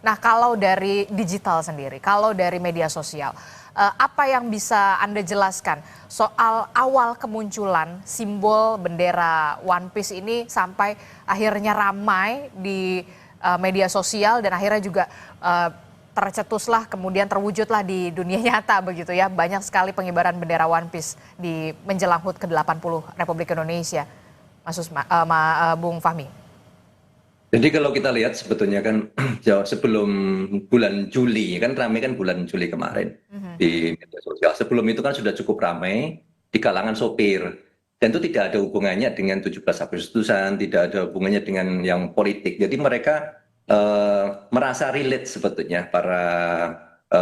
Nah, kalau dari digital sendiri, kalau dari media sosial, apa yang bisa Anda jelaskan soal awal kemunculan simbol bendera One Piece ini sampai akhirnya ramai di media sosial dan akhirnya juga eh, tercetuslah kemudian terwujudlah di dunia nyata begitu ya. Banyak sekali pengibaran bendera One Piece di menjelang HUT ke-80 Republik Indonesia. Bung Fahmi. Jadi kalau kita lihat sebetulnya kan jauh sebelum bulan Juli, kan ramai kan bulan Juli kemarin Mhm. di media sosial. Sebelum itu kan sudah cukup ramai di kalangan sopir. Dan itu tidak ada hubungannya dengan 17 Agustusan, tidak ada hubungannya dengan yang politik. Jadi mereka merasa relate sebetulnya para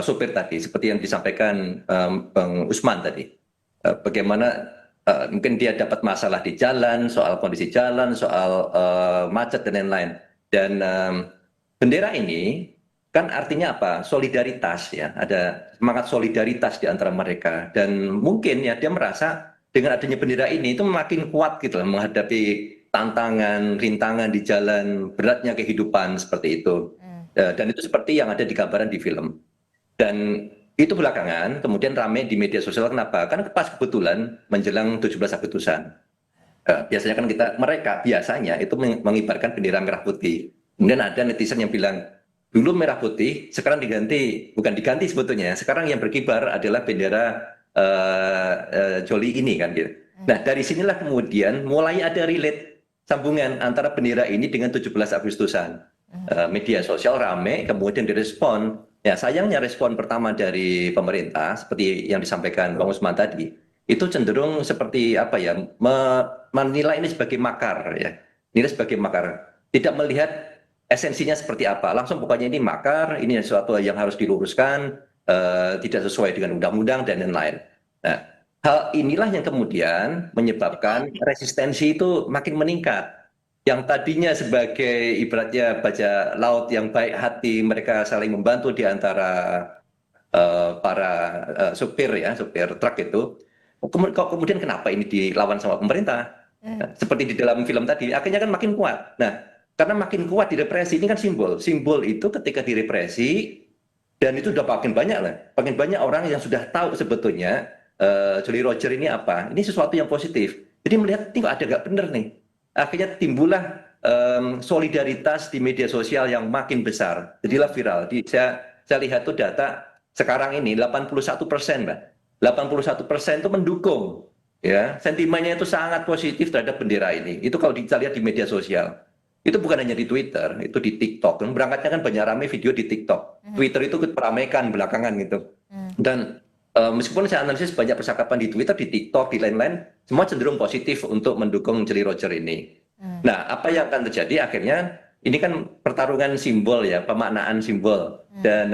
sopir tadi, seperti yang disampaikan Bang Usman tadi. Bagaimana mungkin dia dapat masalah di jalan, soal kondisi jalan, soal macet dan lain-lain. Dan bendera ini kan artinya apa? Solidaritas ya, ada semangat solidaritas di antara mereka. Dan mungkin ya dia merasa dengan adanya bendera ini itu makin kuat gitu loh, menghadapi tantangan, rintangan di jalan, beratnya kehidupan seperti itu. Dan itu seperti yang ada di gambaran di film. Dan itu belakangan kemudian rame di media sosial. Kenapa? Kan pas kebetulan menjelang 17 Agustusan. Biasanya kan mereka biasanya itu mengibarkan bendera merah putih. Kemudian ada netizen yang bilang, dulu merah putih, sekarang diganti, bukan diganti sebetulnya. Sekarang yang berkibar adalah bendera Joli ini kan gitu. Nah, dari sinilah kemudian mulai ada relate sambungan antara bendera ini dengan 17 Agustusan. Media sosial rame, kemudian direspon. Ya, sayangnya respon pertama dari pemerintah seperti yang disampaikan Bang Usman tadi, itu cenderung seperti apa ya, menilai ini sebagai makar ya. Nilai sebagai makar. Tidak melihat esensinya seperti apa. Langsung pokoknya ini makar, ini sesuatu yang harus diluruskan, tidak sesuai dengan undang-undang dan lain-lain. Nah, hal inilah yang kemudian menyebabkan resistensi itu makin meningkat. Yang tadinya sebagai ibaratnya baja laut yang baik hati, mereka saling membantu di antara para supir ya, supir truk itu. Kemudian kenapa ini dilawan sama pemerintah? Mhm. Nah, seperti di dalam film tadi, akhirnya kan makin kuat. Nah, karena makin kuat direpresi, ini kan simbol. Simbol itu ketika direpresi, dan itu udah makin banyak lah. Makin banyak orang yang sudah tahu sebetulnya Jolly Roger ini apa. Ini sesuatu yang positif. Jadi melihat, ini kok ada nggak bener nih. Akhirnya timbullah solidaritas di media sosial yang makin besar. Jadilah viral. Saya lihat tuh data sekarang ini 81%, Mbak. 81% itu mendukung, ya, sentimennya itu sangat positif terhadap bendera ini. Itu kalau kita lihat di media sosial. Itu bukan hanya di Twitter, itu di TikTok. Berangkatnya kan banyak rame video di TikTok. Twitter itu meramaikan belakangan gitu. Dan meskipun saya analisis banyak percakapan di Twitter, di TikTok, di lain-lain, semua cenderung positif untuk mendukung Jolly Roger ini. Nah, apa yang akan terjadi akhirnya, ini kan pertarungan simbol ya, pemaknaan simbol. Dan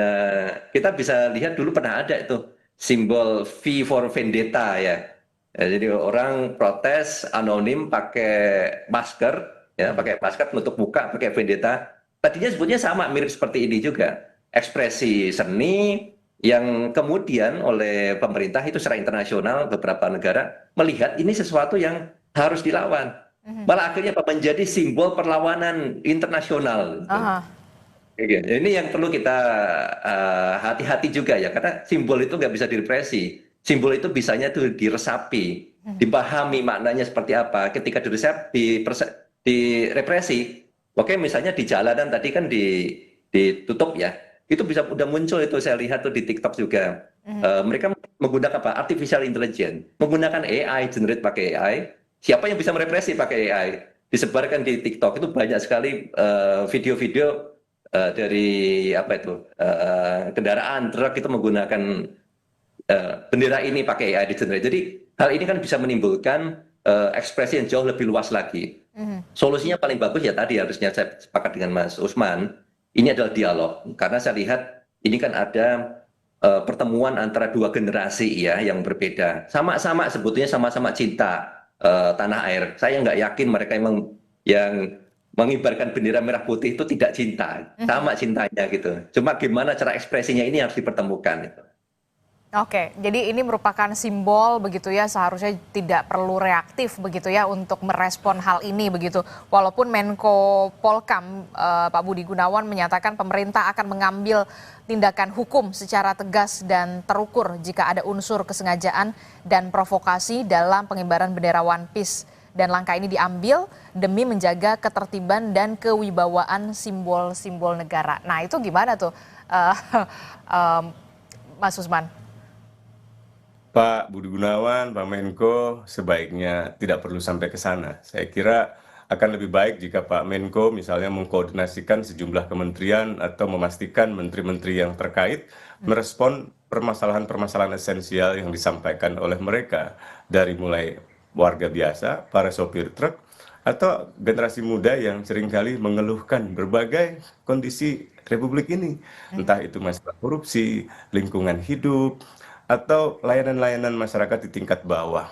kita bisa lihat dulu pernah ada itu simbol V for Vendetta ya. Jadi orang protes anonim pakai masker, ya, pakai masker menutup muka, pakai Vendetta. Tadinya sebetulnya sama, mirip seperti ini juga. Ekspresi seni yang kemudian oleh pemerintah itu secara internasional beberapa negara melihat ini sesuatu yang harus dilawan. Malah akhirnya menjadi simbol perlawanan internasional. Gitu. Aha. Iya, ini yang perlu kita hati-hati juga ya, karena simbol itu nggak bisa direpresi. Simbol itu bisanya tuh diresapi, dipahami maknanya seperti apa. Ketika direpresi, oke misalnya di jalanan tadi kan ditutup ya, itu bisa udah muncul itu saya lihat tuh di TikTok juga. Mereka menggunakan apa? Artificial intelligence, menggunakan AI, generate pakai AI. Siapa yang bisa merepresi pakai AI? Disebarkan di TikTok itu banyak sekali video-video dari apa itu kendaraan truk itu menggunakan bendera ini pakai AI generate. Jadi hal ini kan bisa menimbulkan ekspresi yang jauh lebih luas lagi. Solusinya paling bagus ya tadi harusnya saya sepakat dengan Mas Usman. Ini adalah dialog karena saya lihat ini kan ada pertemuan antara dua generasi ya yang berbeda. Sama-sama sebetulnya sama-sama cinta tanah air. Saya nggak yakin mereka yang mengibarkan bendera merah putih itu tidak cinta, sama cintanya gitu. Cuma gimana cara ekspresinya ini harus dipertemukan. Gitu. Oke, jadi ini merupakan simbol begitu ya, seharusnya tidak perlu reaktif begitu ya untuk merespon hal ini begitu. Walaupun Menko Polkam Pak Budi Gunawan menyatakan pemerintah akan mengambil tindakan hukum secara tegas dan terukur jika ada unsur kesengajaan dan provokasi dalam pengibaran bendera One Piece. Dan langkah ini diambil demi menjaga ketertiban dan kewibawaan simbol-simbol negara. Nah itu gimana tuh Mas Usman? Pak Budi Gunawan, Pak Menko sebaiknya tidak perlu sampai ke sana. Saya kira akan lebih baik jika Pak Menko misalnya mengkoordinasikan sejumlah kementerian atau memastikan menteri-menteri yang terkait merespon permasalahan-permasalahan esensial yang disampaikan oleh mereka. Dari mulai warga biasa, para sopir truk, atau generasi muda yang seringkali mengeluhkan berbagai kondisi Republik ini. Entah itu masalah korupsi, lingkungan hidup, atau layanan-layanan masyarakat di tingkat bawah.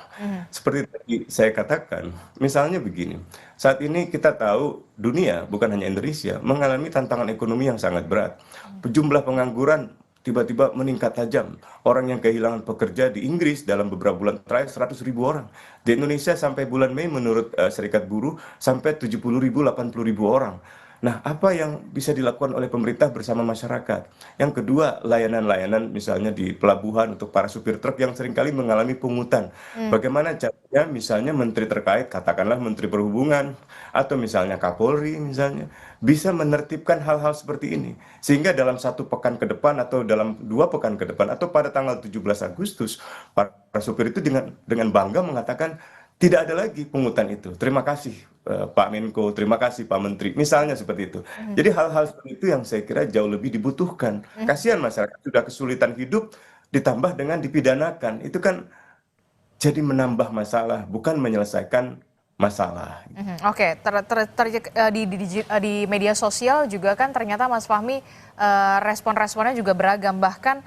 Seperti tadi saya katakan, misalnya begini, saat ini kita tahu dunia, bukan hanya Indonesia, mengalami tantangan ekonomi yang sangat berat. Jumlah pengangguran tiba-tiba meningkat tajam. Orang yang kehilangan pekerja di Inggris dalam beberapa bulan terakhir 100.000 orang. Di Indonesia sampai bulan Mei menurut Serikat Buruh sampai 70.000, 80.000 orang. Nah, apa yang bisa dilakukan oleh pemerintah bersama masyarakat? Yang kedua, layanan-layanan misalnya di pelabuhan untuk para supir truk yang seringkali mengalami pungutan. Bagaimana caranya misalnya menteri terkait, katakanlah Menteri Perhubungan, atau misalnya Kapolri misalnya, bisa menertibkan hal-hal seperti ini. Sehingga dalam 1 pekan ke depan atau dalam 2 pekan ke depan atau pada tanggal 17 Agustus, para supir itu dengan bangga mengatakan, tidak ada lagi pungutan itu. Terima kasih Pak Menko, terima kasih Pak Menteri. Misalnya seperti itu. Jadi hal-hal seperti itu yang saya kira jauh lebih dibutuhkan. Kasihan masyarakat sudah kesulitan hidup ditambah dengan dipidanakan. Itu kan jadi menambah masalah, bukan menyelesaikan masalah. Oke, di media sosial juga kan ternyata Mas Fahmi respon-responnya juga beragam, bahkan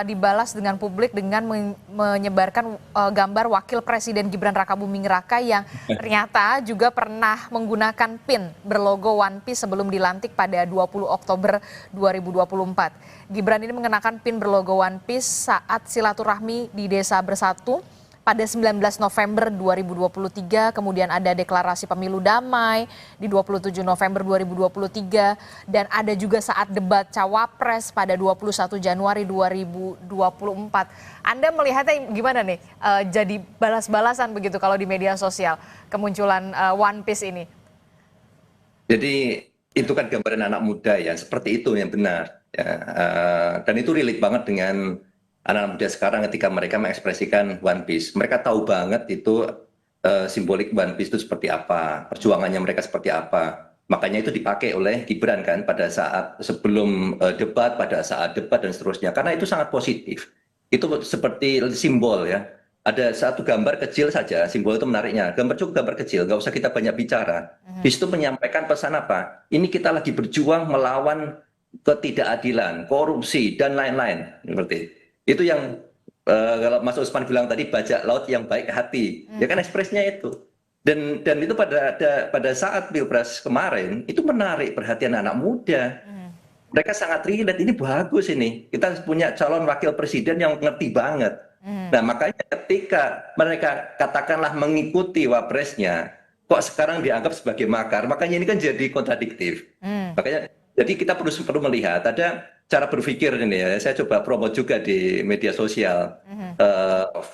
dibalas dengan publik dengan menyebarkan gambar Wakil Presiden Gibran Rakabuming Raka yang ternyata juga pernah menggunakan pin berlogo One Piece sebelum dilantik pada 20 Oktober 2024. Gibran ini mengenakan pin berlogo One Piece saat silaturahmi di Desa Bersatu pada 19 November 2023, kemudian ada deklarasi pemilu damai di 27 November 2023, dan ada juga saat debat Cawapres pada 21 Januari 2024. Anda melihatnya gimana nih, jadi balas-balasan begitu kalau di media sosial, kemunculan One Piece ini? Jadi itu kan gambaran anak muda ya, seperti itu yang benar. Ya, dan itu relate banget dengan anak muda sekarang ketika mereka mengekspresikan One Piece. Mereka tahu banget itu simbolik One Piece itu seperti apa, perjuangannya mereka seperti apa. Makanya itu dipakai oleh Gibran kan pada saat sebelum debat, pada saat debat dan seterusnya. Karena itu sangat positif. Itu seperti simbol ya. Ada satu gambar kecil saja, simbol itu menariknya. Gambar kecil, nggak usah kita banyak bicara. Di situ menyampaikan pesan apa? Ini kita lagi berjuang melawan ketidakadilan, korupsi, dan lain-lain. Seperti itu yang kalau Mas Usman bilang tadi, bajak laut yang baik hati, ya kan ekspresinya itu. Dan itu pada saat Pilpres kemarin itu menarik perhatian anak muda. Mereka sangat relate, ini bagus ini. Kita punya calon wakil presiden yang ngerti banget. Nah makanya ketika mereka katakanlah mengikuti wapresnya, kok sekarang dianggap sebagai makar, makanya ini kan jadi kontradiktif. Makanya jadi kita perlu melihat ada cara berpikir ini ya, saya coba promote juga di media sosial.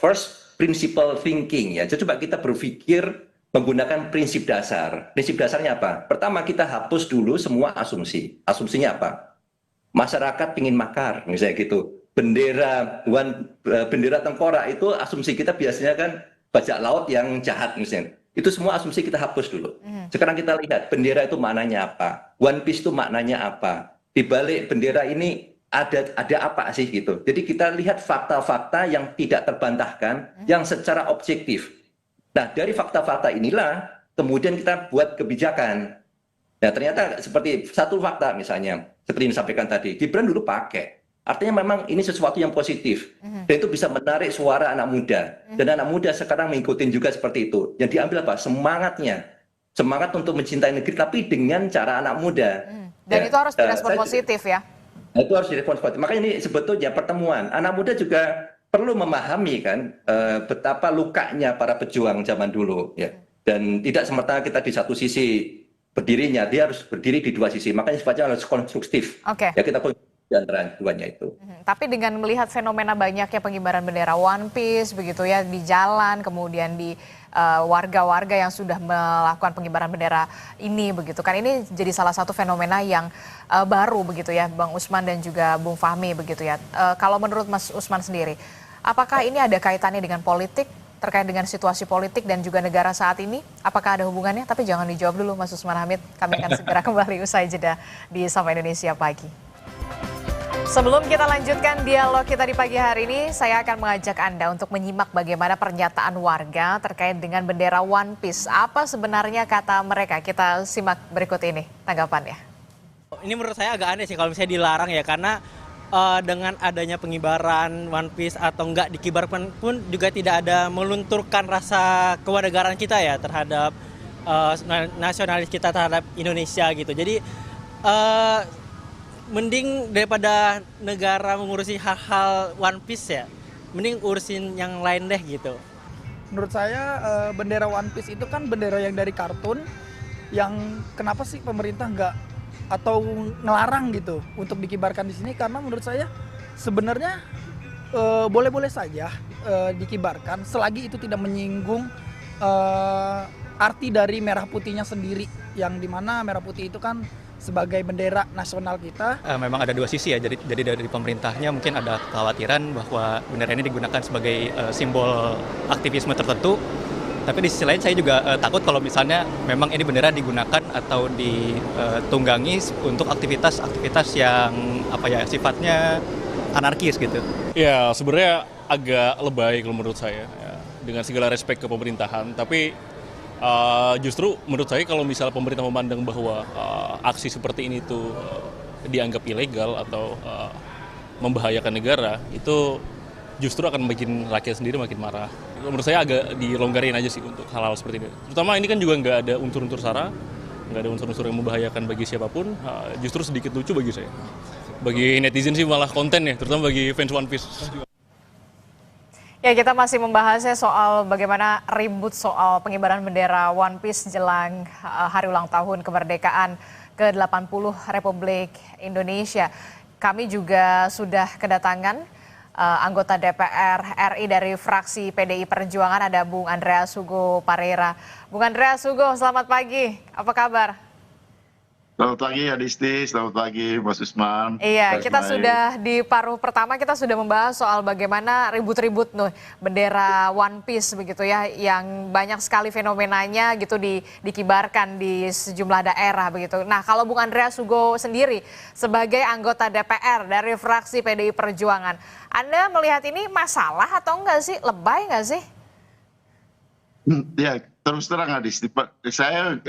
First principle thinking ya, jadi coba kita berpikir menggunakan prinsip dasar. Prinsip dasarnya apa? Pertama kita hapus dulu semua asumsi. Asumsinya apa? Masyarakat ingin makar, misalnya gitu. Bendera tengkorak itu asumsi kita biasanya kan bajak laut yang jahat misalnya. Itu semua asumsi kita hapus dulu. Sekarang kita lihat bendera itu maknanya apa? One Piece itu maknanya apa? Di balik bendera ini ada apa sih gitu. Jadi kita lihat fakta-fakta yang tidak terbantahkan, yang secara objektif. Nah, dari fakta-fakta inilah kemudian kita buat kebijakan. Nah, ternyata seperti satu fakta misalnya, seperti yang disampaikan tadi, Gibran dulu pakai. Artinya memang ini sesuatu yang positif. Dan itu bisa menarik suara anak muda. Dan anak muda sekarang mengikuti juga seperti itu. Yang diambil apa? Semangatnya. Semangat untuk mencintai negeri, tapi dengan cara anak muda. Dan itu harus direspon positif ya? Itu harus direspon positif. Makanya ini sebetulnya pertemuan. Anak muda juga perlu memahami kan betapa lukanya para pejuang zaman dulu ya. Dan tidak semata kita di satu sisi berdirinya, dia harus berdiri di dua sisi. Makanya sifatnya harus konstruktif. Oke. Ya kita di antara keduanya itu. Tapi dengan melihat fenomena banyaknya pengibaran bendera One Piece begitu ya di jalan, kemudian di warga-warga yang sudah melakukan pengibaran bendera ini begitu kan, ini jadi salah satu fenomena yang baru begitu ya, Bang Usman dan juga Bung Fahmi begitu ya. Kalau menurut Mas Usman sendiri, apakah ini ada kaitannya dengan politik, terkait dengan situasi politik dan juga negara saat ini? Apakah ada hubungannya? Tapi jangan dijawab dulu Mas Usman Hamid, kami akan segera kembali usai jeda di Sapa Indonesia Pagi. Sebelum kita lanjutkan dialog kita di pagi hari ini, saya akan mengajak Anda untuk menyimak bagaimana pernyataan warga terkait dengan bendera One Piece. Apa sebenarnya kata mereka? Kita simak berikut ini tanggapannya. Ini menurut saya agak aneh sih kalau misalnya dilarang ya, karena dengan adanya pengibaran One Piece atau enggak dikibarkan pun juga tidak ada melunturkan rasa kewarganegaraan kita ya terhadap nasionalis kita terhadap Indonesia gitu. Jadi mending daripada negara mengurusi hal-hal One Piece ya, mending urusin yang lain deh gitu. Menurut saya bendera One Piece itu kan bendera yang dari kartun, yang kenapa sih pemerintah nggak atau ngelarang gitu untuk dikibarkan di sini? Karena menurut saya sebenarnya boleh-boleh saja dikibarkan selagi itu tidak menyinggung arti dari merah putihnya sendiri, yang dimana merah putih itu kan sebagai bendera nasional kita. Memang ada dua sisi ya, jadi dari pemerintahnya mungkin ada kekhawatiran bahwa bendera ini digunakan sebagai simbol aktivisme tertentu. Tapi di sisi lain saya juga takut kalau misalnya memang ini bendera digunakan atau ditunggangi untuk aktivitas yang sifatnya anarkis gitu. Ya sebenarnya agak lebay kalau menurut saya ya, dengan segala respek ke pemerintahan. Tapi justru menurut saya kalau misalnya pemerintah memandang bahwa aksi seperti ini tuh dianggap ilegal atau membahayakan negara, itu justru akan bikin rakyat sendiri makin marah. Menurut saya agak dilonggarin aja sih untuk hal-hal seperti ini. Terutama ini kan juga nggak ada unsur-unsur sara, nggak ada unsur-unsur yang membahayakan bagi siapapun, justru sedikit lucu bagi saya. Bagi netizen sih malah konten ya, terutama bagi fans One Piece. Ya, kita masih membahasnya soal bagaimana ribut soal pengibaran bendera One Piece jelang hari ulang tahun kemerdekaan ke-80 Republik Indonesia. Kami juga sudah kedatangan anggota DPR RI dari fraksi PDI Perjuangan, ada Bung Andreas Hugo Pareira. Bung Andreas Hugo, selamat pagi. Apa kabar? Selamat pagi Adisti, selamat pagi Mas Usman. Iya, kita sudah di paruh pertama kita sudah membahas soal bagaimana ribut-ribut bendera One Piece begitu ya, yang banyak sekali fenomenanya gitu dikibarkan di sejumlah daerah begitu. Nah, kalau Bung Andreas Hugo sendiri sebagai anggota DPR dari fraksi PDI Perjuangan, Anda melihat ini masalah atau enggak sih? Lebay enggak sih? Ya, terus terang Adisti, saya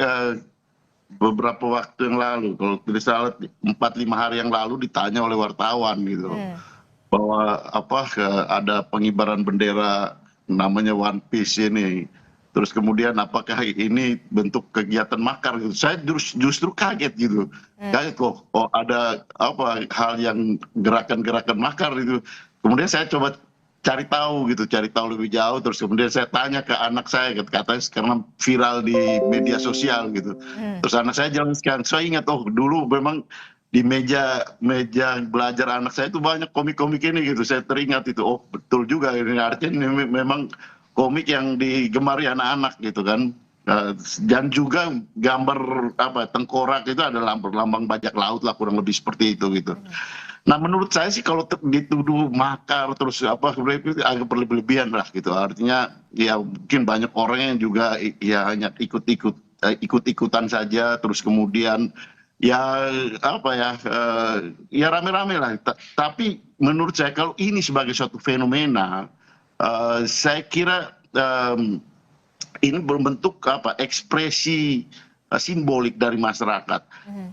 beberapa waktu yang lalu, kalau tidak salah 4-5 hari yang lalu ditanya oleh wartawan gitu, bahwa ada pengibaran bendera namanya One Piece ini, terus kemudian apakah ini bentuk kegiatan makar gitu. Saya justru kaget gitu, kaget kok ada hal yang gerakan-gerakan makar gitu. Kemudian saya coba cari tahu lebih jauh, terus kemudian saya tanya ke anak saya, katanya karena viral di media sosial gitu. Terus anak saya jelaskan, saya ingat dulu memang di meja belajar anak saya itu banyak komik-komik ini gitu. Saya teringat itu, betul juga ini, artinya ini memang komik yang digemari anak-anak gitu kan. Dan juga gambar tengkorak itu ada lambang bajak laut lah, kurang lebih seperti itu gitu. Nah, menurut saya sih kalau dituduh makar terus sebenarnya itu agak berlebihan lah gitu. Artinya ya mungkin banyak orang yang juga ya hanya ikut-ikutan saja, terus kemudian ya ya rame-rame lah. Tapi menurut saya kalau ini sebagai suatu fenomena, saya kira ini berbentuk ekspresi simbolik dari masyarakat.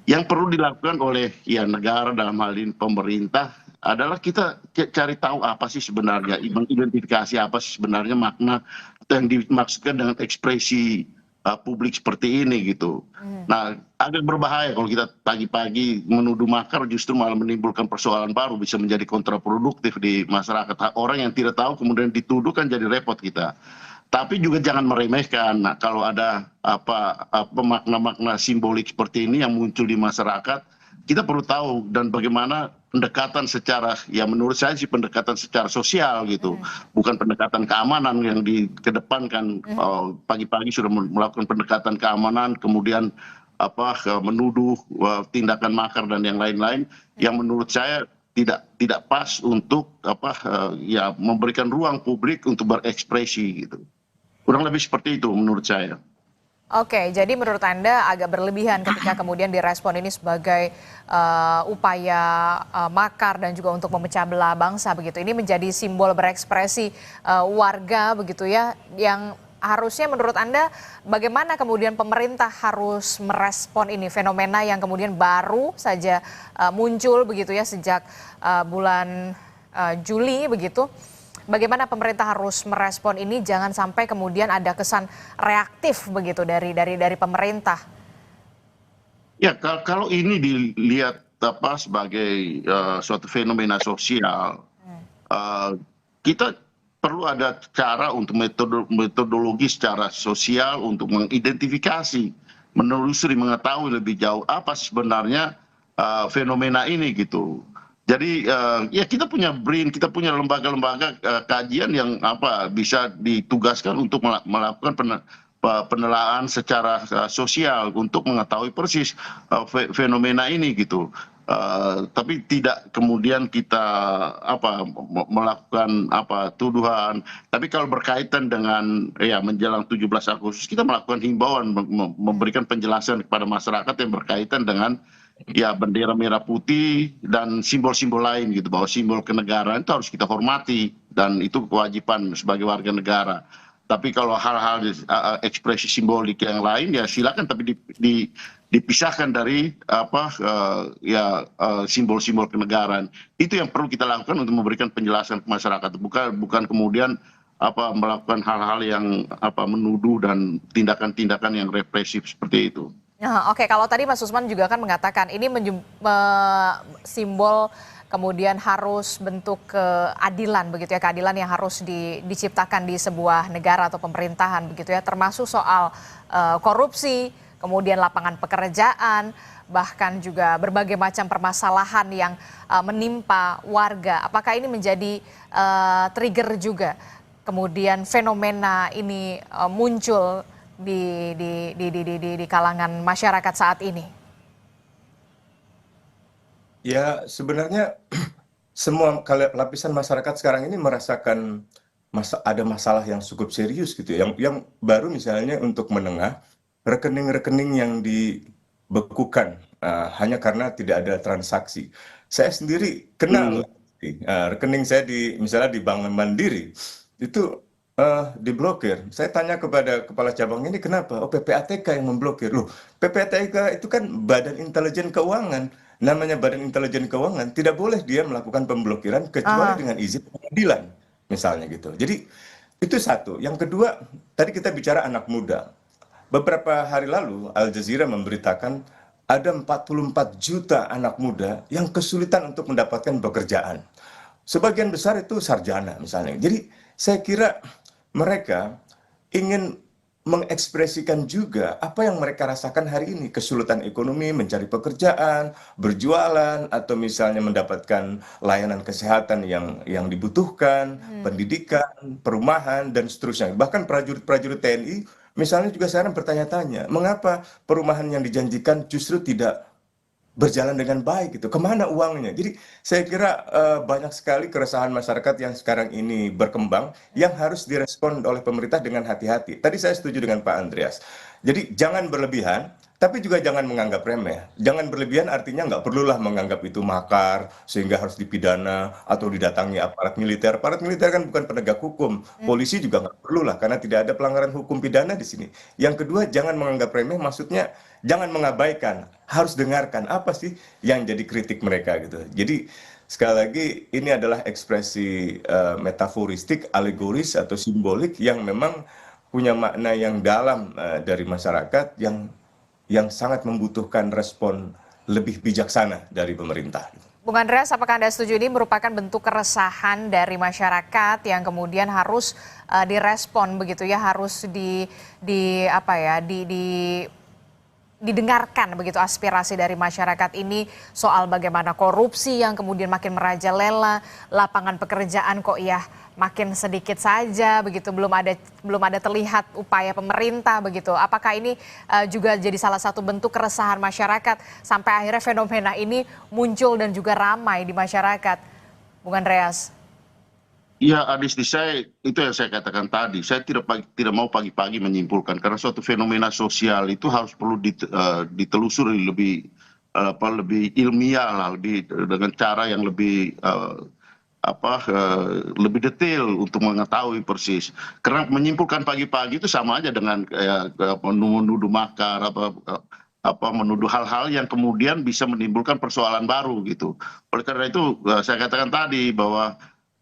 Yang perlu dilakukan oleh negara, dalam hal ini pemerintah, adalah kita cari tahu apa sih sebenarnya, mengidentifikasi apa sih sebenarnya makna yang dimaksudkan dengan ekspresi publik seperti ini gitu. Nah, agak berbahaya kalau kita pagi-pagi menuduh makar justru malah menimbulkan persoalan baru, bisa menjadi kontraproduktif di masyarakat. Orang yang tidak tahu kemudian dituduh kan jadi repot kita. Tapi juga jangan meremehkan. Nah, kalau ada makna-makna simbolik seperti ini yang muncul di masyarakat, kita perlu tahu dan bagaimana pendekatan secara, ya menurut saya sih pendekatan secara sosial gitu, bukan pendekatan keamanan yang dikedepankan. Pagi-pagi sudah melakukan pendekatan keamanan, kemudian menuduh tindakan makar dan yang lain-lain, yang menurut saya tidak pas untuk ya memberikan ruang publik untuk berekspresi gitu. Kurang lebih seperti itu menurut saya. Oke, jadi menurut Anda agak berlebihan ketika kemudian direspon ini sebagai upaya makar dan juga untuk memecah belah bangsa begitu. Ini menjadi simbol berekspresi warga begitu ya, yang harusnya menurut Anda bagaimana kemudian pemerintah harus merespon ini fenomena yang kemudian baru saja muncul begitu ya sejak bulan Juli begitu. Bagaimana pemerintah harus merespon ini, jangan sampai kemudian ada kesan reaktif begitu dari pemerintah. Ya, kalau ini dilihat sebagai suatu fenomena sosial, kita perlu ada cara untuk metodologi secara sosial untuk mengidentifikasi, menelusuri, mengetahui lebih jauh apa sebenarnya fenomena ini gitu. Jadi ya kita punya BRIN, kita punya lembaga-lembaga kajian yang bisa ditugaskan untuk melakukan penelaahan secara sosial untuk mengetahui persis fenomena ini gitu. Tapi tidak kemudian kita melakukan tuduhan. Tapi kalau berkaitan dengan ya menjelang 17 Agustus kita melakukan himbauan, memberikan penjelasan kepada masyarakat yang berkaitan dengan ya bendera merah putih dan simbol-simbol lain gitu, bahwa simbol kenegaraan itu harus kita hormati dan itu kewajiban sebagai warga negara. Tapi kalau hal-hal ekspresi simbolik yang lain ya silakan, tapi dipisahkan dari simbol-simbol kenegaraan. Itu yang perlu kita lakukan untuk memberikan penjelasan ke masyarakat, bukan kemudian melakukan hal-hal yang menuduh dan tindakan-tindakan yang represif seperti itu. Oke, kalau tadi Mas Usman juga kan mengatakan ini simbol kemudian harus bentuk keadilan begitu ya, keadilan yang harus diciptakan di sebuah negara atau pemerintahan begitu ya, termasuk soal korupsi, kemudian lapangan pekerjaan, bahkan juga berbagai macam permasalahan yang menimpa warga. Apakah ini menjadi trigger juga kemudian fenomena ini muncul di kalangan masyarakat saat ini? Ya, sebenarnya semua lapisan masyarakat sekarang ini merasakan ada masalah yang cukup serius gitu. Yang baru misalnya untuk menengah, rekening-rekening yang dibekukan hanya karena tidak ada transaksi. Saya sendiri kenal rekening saya misalnya di Bank Mandiri itu diblokir. Saya tanya kepada kepala cabang ini kenapa? Oh, PPATK yang memblokir. Loh, PPATK itu kan Badan Intelijen Keuangan. Namanya Badan Intelijen Keuangan, tidak boleh dia melakukan pemblokiran kecuali dengan izin pengadilan, misalnya gitu. Jadi itu satu. Yang kedua, tadi kita bicara anak muda. Beberapa hari lalu Al Jazeera memberitakan ada 44 juta anak muda yang kesulitan untuk mendapatkan pekerjaan. Sebagian besar itu sarjana misalnya. Jadi saya kira mereka ingin mengekspresikan juga apa yang mereka rasakan hari ini, kesulitan ekonomi, mencari pekerjaan, berjualan, atau misalnya mendapatkan layanan kesehatan yang dibutuhkan, pendidikan, perumahan, dan seterusnya. Bahkan prajurit-prajurit TNI misalnya juga sekarang bertanya-tanya, mengapa perumahan yang dijanjikan justru tidak berjalan dengan baik gitu, kemana uangnya? Jadi saya kira banyak sekali keresahan masyarakat yang sekarang ini berkembang yang harus direspon oleh pemerintah dengan hati-hati. Tadi saya setuju dengan Pak Andreas. Jadi jangan berlebihan, tapi juga jangan menganggap remeh. Jangan berlebihan artinya nggak perlulah menganggap itu makar sehingga harus dipidana atau didatangi aparat militer. Aparat militer kan bukan penegak hukum. Polisi juga nggak perlulah karena tidak ada pelanggaran hukum pidana di sini. Yang kedua, jangan menganggap remeh, maksudnya jangan mengabaikan, harus dengarkan apa sih yang jadi kritik mereka gitu. Jadi sekali lagi ini adalah ekspresi metaforistik, alegoris atau simbolik yang memang punya makna yang dalam dari masyarakat yang sangat membutuhkan respon lebih bijaksana dari pemerintah. Bung Andreas, apakah Anda setuju ini merupakan bentuk keresahan dari masyarakat yang kemudian harus direspon begitu ya, harus didengarkan begitu aspirasi dari masyarakat ini soal bagaimana korupsi yang kemudian makin merajalela, lapangan pekerjaan kok ya makin sedikit saja begitu, belum ada terlihat upaya pemerintah begitu. Apakah ini juga jadi salah satu bentuk keresahan masyarakat sampai akhirnya fenomena ini muncul dan juga ramai di masyarakat, Bung Andreas? Ya, Adisti, itu yang saya katakan tadi. Saya tidak mau pagi-pagi menyimpulkan karena suatu fenomena sosial itu harus perlu ditelusuri lebih lebih ilmiah lah, dengan cara yang lebih lebih detail untuk mengetahui persis. Karena menyimpulkan pagi-pagi itu sama aja dengan menuduh makar, menuduh hal-hal yang kemudian bisa menimbulkan persoalan baru gitu. Oleh karena itu saya katakan tadi bahwa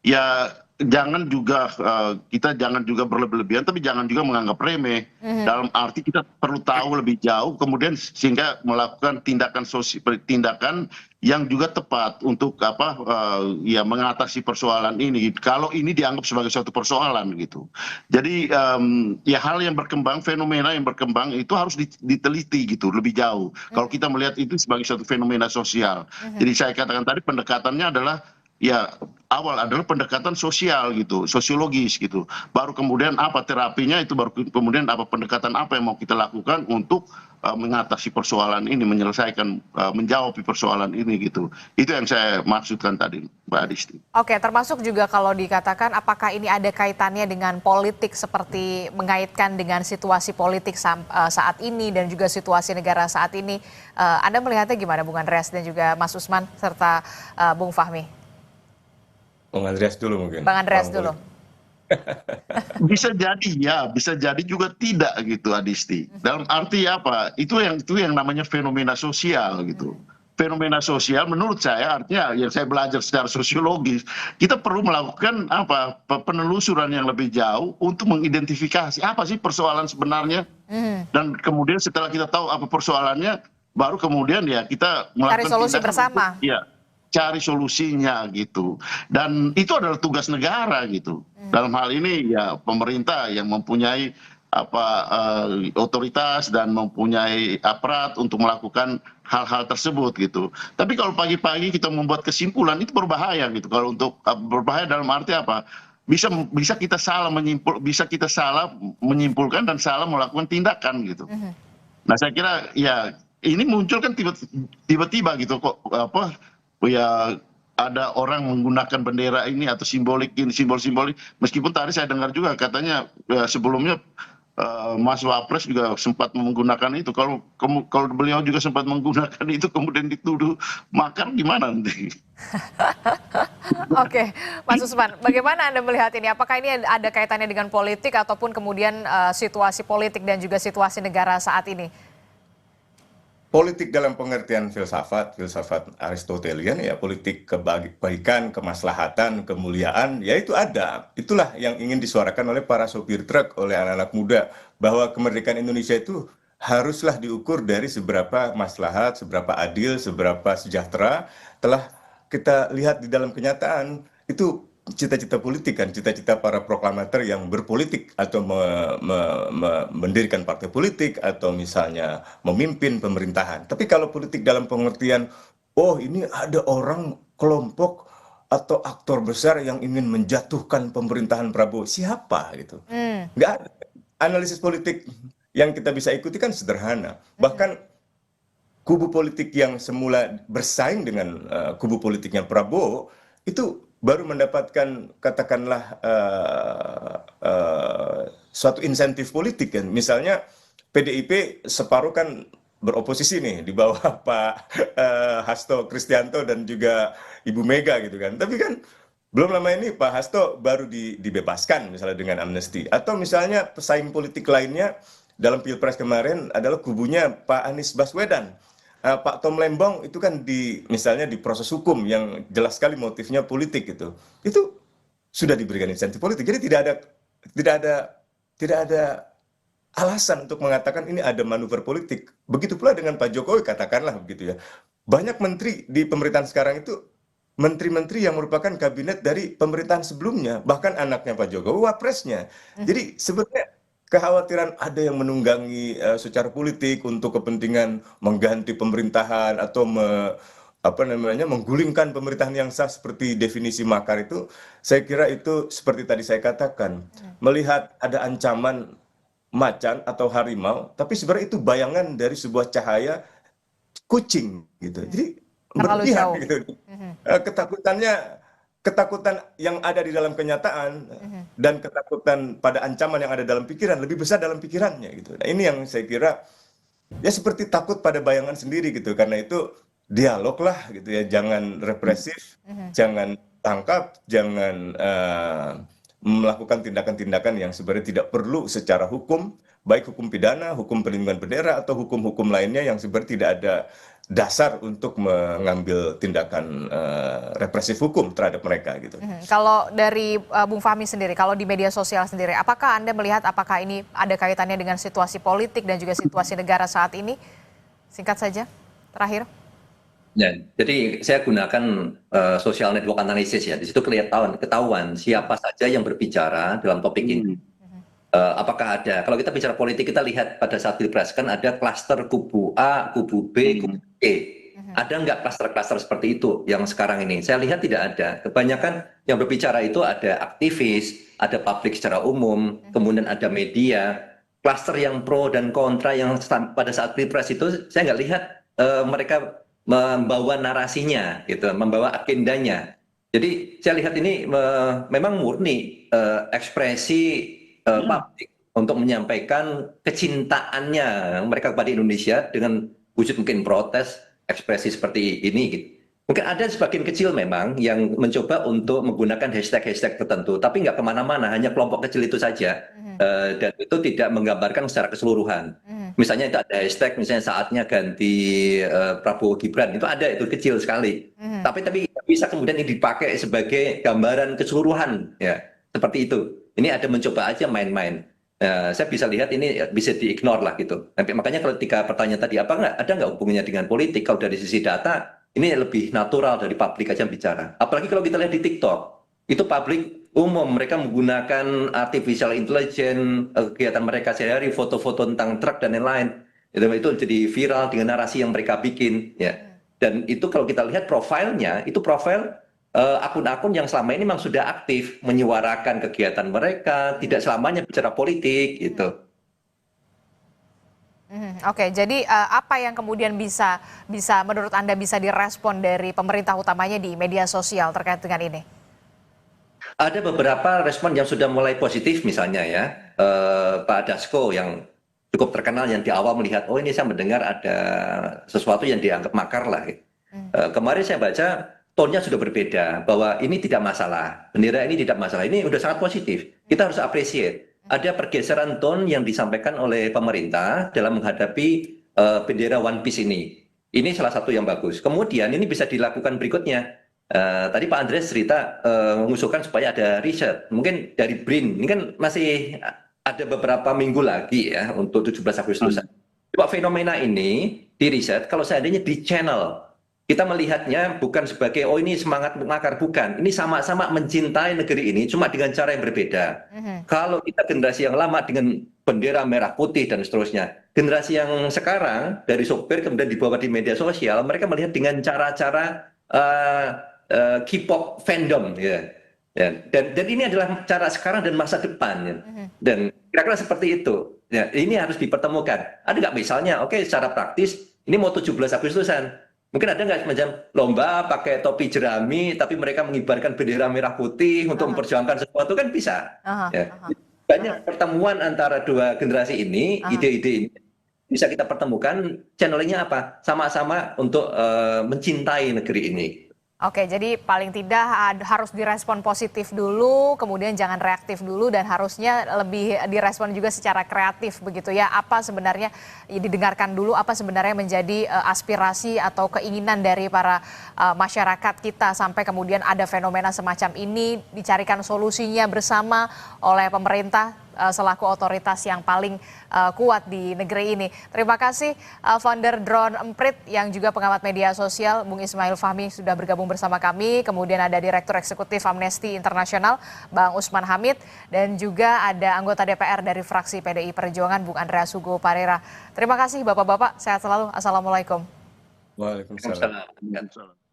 ya kita jangan juga berlebihan, tapi jangan juga menganggap remeh. Dalam arti kita perlu tahu lebih jauh, kemudian sehingga melakukan tindakan yang juga tepat untuk mengatasi persoalan ini. Kalau ini dianggap sebagai suatu persoalan gitu. Jadi ya hal yang berkembang, fenomena yang berkembang itu harus diteliti gitu lebih jauh. Kalau kita melihat itu sebagai suatu fenomena sosial. Jadi saya katakan tadi pendekatannya adalah ya awal adalah pendekatan sosial gitu, sosiologis gitu. Baru kemudian apa terapinya, itu baru kemudian apa pendekatan apa yang mau kita lakukan untuk mengatasi persoalan ini, menyelesaikan, menjawab persoalan ini gitu. Itu yang saya maksudkan tadi, Mbak Adisti. Oke, termasuk juga kalau dikatakan apakah ini ada kaitannya dengan politik, seperti mengaitkan dengan situasi politik saat ini dan juga situasi negara saat ini. Anda melihatnya gimana, Bung Andreas dan juga Mas Usman serta Bung Fahmi? Bang Andreas dulu mungkin. Bang Andreas dulu. Bisa jadi ya, bisa jadi juga tidak gitu, Adisti. Dalam arti apa? Itu yang namanya fenomena sosial gitu. Fenomena sosial menurut saya artinya yang saya belajar secara sosiologis, kita perlu melakukan penelusuran yang lebih jauh untuk mengidentifikasi apa sih persoalan sebenarnya. Dan kemudian setelah kita tahu apa persoalannya, baru kemudian ya kita melakukan cari solusi bersama. Cari solusinya gitu. Dan itu adalah tugas negara gitu. Dalam hal ini ya pemerintah yang mempunyai otoritas dan mempunyai aparat untuk melakukan hal-hal tersebut gitu. Tapi kalau pagi-pagi kita membuat kesimpulan itu berbahaya gitu. Kalau untuk berbahaya dalam arti apa? Bisa kita salah menyimpulkan dan salah melakukan tindakan gitu. Nah, saya kira ya ini muncul kan tiba-tiba gitu kok ya ada orang menggunakan bendera ini atau simbolik ini, simbol-simbolik. Meskipun tadi saya dengar juga katanya sebelumnya Mas Wapres juga sempat menggunakan itu. Kalau beliau juga sempat menggunakan itu kemudian dituduh makar, gimana nanti? Oke, Mas Usman, bagaimana Anda melihat ini? Apakah ini ada kaitannya dengan politik ataupun kemudian situasi politik dan juga situasi negara saat ini? Politik dalam pengertian filsafat Aristotelian ya, politik kebaikan, kemaslahatan, kemuliaan, ya itu ada. Itulah yang ingin disuarakan oleh para sopir truk, oleh anak-anak muda, bahwa kemerdekaan Indonesia itu haruslah diukur dari seberapa maslahat, seberapa adil, seberapa sejahtera. Telah kita lihat di dalam kenyataan, itu cita-cita politik kan, cita-cita para proklamator yang berpolitik atau mendirikan partai politik atau misalnya memimpin pemerintahan. Tapi kalau politik dalam pengertian, oh ini ada orang, kelompok atau aktor besar yang ingin menjatuhkan pemerintahan Prabowo, siapa gitu? Nggak ada. Analisis politik yang kita bisa ikuti kan sederhana. Bahkan kubu politik yang semula bersaing dengan kubu politiknya Prabowo itu baru mendapatkan katakanlah suatu insentif politik kan. Misalnya PDIP separuh kan beroposisi nih di bawah Pak Hasto Kristianto dan juga Ibu Mega gitu kan. Tapi kan belum lama ini Pak Hasto baru dibebaskan misalnya dengan amnesti. Atau misalnya pesaing politik lainnya dalam Pilpres kemarin adalah kubunya Pak Anies Baswedan. Pak Tom Lembong itu kan misalnya di proses hukum yang jelas sekali motifnya politik gitu. Itu sudah diberikan insentif politik. Jadi tidak ada tidak ada alasan untuk mengatakan ini ada manuver politik. Begitu pula dengan Pak Jokowi, katakanlah begitu ya. Banyak menteri di pemerintahan sekarang itu menteri-menteri yang merupakan kabinet dari pemerintahan sebelumnya, bahkan anaknya Pak Jokowi wapresnya. Jadi sebenarnya kekhawatiran ada yang menunggangi secara politik untuk kepentingan mengganti pemerintahan atau menggulingkan pemerintahan yang sah seperti definisi makar itu, saya kira itu seperti tadi saya katakan, melihat ada ancaman macan atau harimau, tapi sebenarnya itu bayangan dari sebuah cahaya kucing gitu. Jadi Terlalu berlebihan jauh. gitu. Ketakutan yang ada di dalam kenyataan dan ketakutan pada ancaman yang ada dalam pikiran lebih besar dalam pikirannya gitu. Nah, ini yang saya kira ya seperti takut pada bayangan sendiri gitu. Karena itu dialog lah gitu ya, jangan represif, jangan tangkap, jangan melakukan tindakan-tindakan yang sebenarnya tidak perlu secara hukum, baik hukum pidana, hukum perlindungan bendera, atau hukum-hukum lainnya yang sebenarnya tidak ada dasar untuk mengambil tindakan represif hukum terhadap mereka gitu. Kalau dari Bung Fahmi sendiri, kalau di media sosial sendiri, apakah Anda melihat apakah ini ada kaitannya dengan situasi politik dan juga situasi negara saat ini? Singkat saja, terakhir. Ya, jadi saya gunakan social network analysis ya. Di situ ketahuan siapa saja yang berbicara dalam topik ini. Apakah ada? Kalau kita bicara politik, kita lihat pada saat pilpres kan ada klaster kubu A, kubu B, kubu C. Ada nggak klaster-klaster seperti itu yang sekarang ini? Saya lihat tidak ada. Kebanyakan yang berbicara itu ada aktivis, ada publik secara umum, kemudian ada media. Klaster yang pro dan kontra yang pada saat pilpres itu saya nggak lihat mereka membawa narasinya, gitu, membawa agendanya. Jadi saya lihat ini memang murni ekspresi publik untuk menyampaikan kecintaannya mereka kepada Indonesia dengan wujud mungkin protes, ekspresi seperti ini. Gitu. Mungkin ada sebagian kecil memang yang mencoba untuk menggunakan hashtag-hashtag tertentu, tapi nggak kemana-mana, hanya kelompok kecil itu saja. Dan itu tidak menggambarkan secara keseluruhan. Misalnya itu ada hashtag, misalnya saatnya ganti Prabowo Gibran, itu ada, itu kecil sekali. Tapi bisa kemudian ini dipakai sebagai gambaran keseluruhan, ya seperti itu. Ini ada mencoba aja main-main. Saya bisa lihat ini bisa di-ignore lah gitu. Makanya kalau ketika pertanyaan tadi ada nggak hubungannya dengan politik? Kalau dari sisi data ini lebih natural dari publik aja bicara. Apalagi kalau kita lihat di TikTok, itu publik umum, mereka menggunakan artificial intelligence, kegiatan mereka sehari-hari, foto-foto tentang truk dan lain-lain. Itu jadi viral dengan narasi yang mereka bikin. Ya. Dan itu kalau kita lihat profilnya, itu profil akun-akun yang selama ini memang sudah aktif menyuarakan kegiatan mereka, tidak selamanya bicara politik gitu. Oke, jadi apa yang kemudian bisa menurut Anda bisa direspon dari pemerintah utamanya di media sosial terkait dengan ini? Ada beberapa respon yang sudah mulai positif, misalnya ya Pak Dasko yang cukup terkenal yang di awal melihat, oh ini saya mendengar ada sesuatu yang dianggap makar lah. Kemarin saya baca tone-nya sudah berbeda, bahwa ini tidak masalah, bendera ini tidak masalah, ini sudah sangat positif. Kita harus appreciate. Ada pergeseran tone yang disampaikan oleh pemerintah dalam menghadapi bendera One Piece ini. Ini salah satu yang bagus. Kemudian ini bisa dilakukan berikutnya. Tadi Pak Andreas cerita mengusulkan supaya ada riset, mungkin dari BRIN. Ini kan masih ada beberapa minggu lagi ya untuk 17 Agustus. Coba fenomena ini di riset, kalau seandainya di channel, kita melihatnya bukan sebagai, oh ini semangat makar, bukan. Ini sama-sama mencintai negeri ini, cuma dengan cara yang berbeda. Kalau kita generasi yang lama dengan bendera merah putih dan seterusnya, generasi yang sekarang dari sopir kemudian dibawa di media sosial, mereka melihat dengan cara-cara K-pop fandom, ya. Dan ini adalah cara sekarang dan masa depan, ya. Dan kira-kira seperti itu. Ya, ini harus dipertemukan. Ada nggak misalnya, oke, secara praktis, ini mau 17 Agustusan. Mungkin ada nggak semacam lomba pakai topi jerami, tapi mereka mengibarkan bendera merah putih untuk memperjuangkan sesuatu, kan bisa. Banyak pertemuan antara dua generasi ini, ide-ide ini bisa kita pertemukan. Channelingnya apa? Sama-sama untuk mencintai negeri ini. Oke, jadi paling tidak harus direspon positif dulu, kemudian jangan reaktif dulu, dan harusnya lebih direspon juga secara kreatif begitu ya. Apa sebenarnya didengarkan dulu, apa sebenarnya menjadi aspirasi atau keinginan dari para masyarakat kita, sampai kemudian ada fenomena semacam ini, dicarikan solusinya bersama oleh pemerintah selaku otoritas yang paling kuat di negeri ini. Terima kasih founder Drone Emprit yang juga pengamat media sosial Bung Ismail Fahmi sudah bergabung bersama kami. Kemudian ada Direktur Eksekutif Amnesty International Bang Usman Hamid dan juga ada anggota DPR dari fraksi PDI Perjuangan Bung Andreas Hugo Parera. Terima kasih Bapak-bapak, sehat selalu. Assalamualaikum. Waalaikumsalam. Waalaikumsalam.